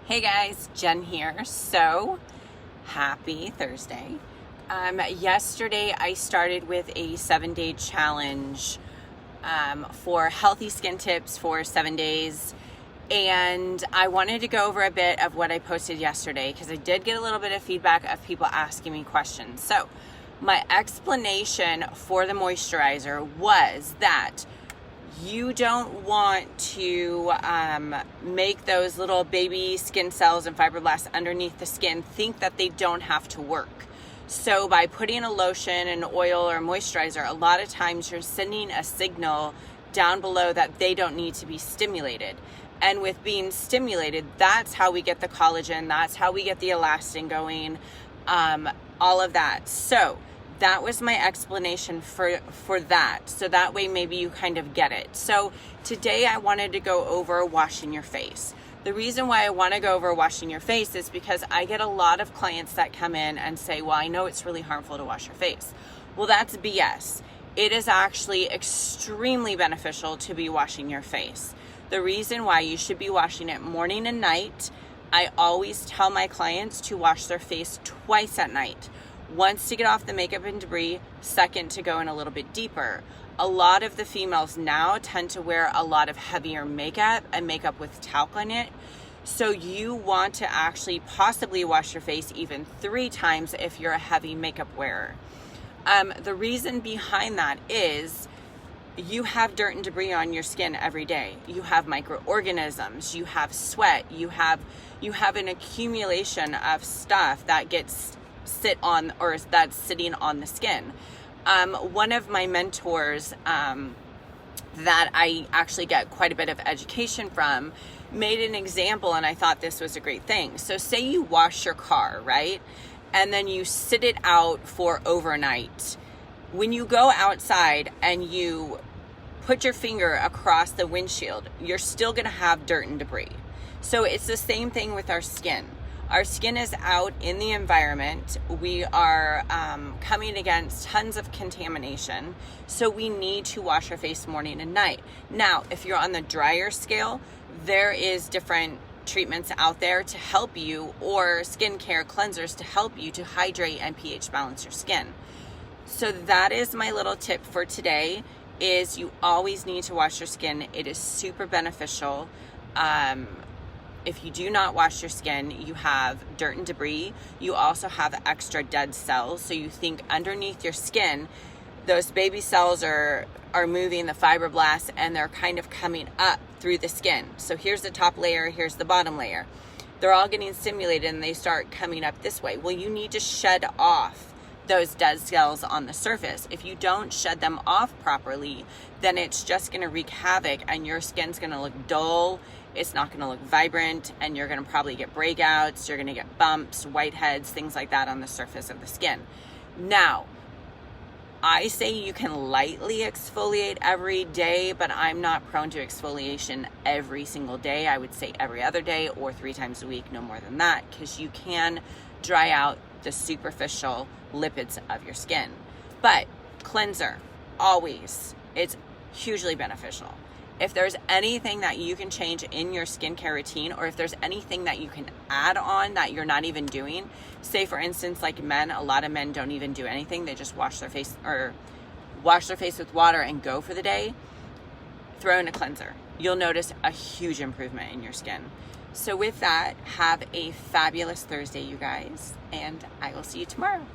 Hey guys, Jen here. So happy Thursday. Yesterday I started with a 7-day challenge for healthy skin tips for 7 days. And I wanted to go over a bit of what I posted yesterday because I did get a little bit of feedback of people asking me questions. So my explanation for the moisturizer was that you don't want to make those little baby skin cells and fibroblasts underneath the skin think that they don't have to work. So by putting a lotion, an oil, or moisturizer, a lot of times you're sending a signal down below that they don't need to be stimulated. And with being stimulated, that's how we get the collagen, that's how we get the elastin going, all of that. So that was my explanation for that. So that way maybe you kind of get it. So today I wanted to go over washing your face. The reason why I want to go over washing your face is because I get a lot of clients that come in and say, well, I know it's really harmful to wash your face. Well, that's BS. It is actually extremely beneficial to be washing your face. The reason why you should be washing it morning and night, I always tell my clients to wash their face twice at night. Once to get off the makeup and debris, second to go in a little bit deeper. A lot of the females now tend to wear a lot of heavier makeup and makeup with talc on it. So you want to actually possibly wash your face even 3 times if you're a heavy makeup wearer. The reason behind that is you have dirt and debris on your skin every day. You have microorganisms, you have sweat, you have an accumulation of stuff that gets that's sitting on the skin. One of my mentors that I actually get quite a bit of education from made an example, and I thought this was a great thing. So say you wash your car, right? And then you sit it out for overnight. When you go outside and you put your finger across the windshield, you're still gonna have dirt and debris. So it's the same thing with our skin. Our skin is out in the environment. We are coming against tons of contamination. So we need to wash our face morning and night. Now, if you're on the drier scale, there is different treatments out there to help you, or skincare cleansers to help you to hydrate and pH balance your skin. So that is my little tip for today, is you always need to wash your skin. It is super beneficial. If you do not wash your skin, you have dirt and debris. You also have extra dead cells. So you think underneath your skin, those baby cells are moving, the fibroblasts, and they're kind of coming up through the skin. So here's the top layer, here's the bottom layer. They're all getting stimulated and they start coming up this way. Well, you need to shed off those dead cells on the surface. If you don't shed them off properly, then it's just gonna wreak havoc and your skin's gonna look dull. It's not gonna look vibrant, and you're gonna probably get breakouts, you're gonna get bumps, whiteheads, things like that on the surface of the skin. Now, I say you can lightly exfoliate every day, but I'm not prone to exfoliation every single day. I would say every other day or 3 times a week, no more than that, because you can dry out the superficial lipids of your skin. But cleanser, always, it's hugely beneficial. If there's anything that you can change in your skincare routine, or if there's anything that you can add on that you're not even doing, say for instance, like men, a lot of men don't even do anything. They just wash their face with water and go for the day. Throw in a cleanser. You'll notice a huge improvement in your skin. So with that, have a fabulous Thursday, you guys, and I will see you tomorrow.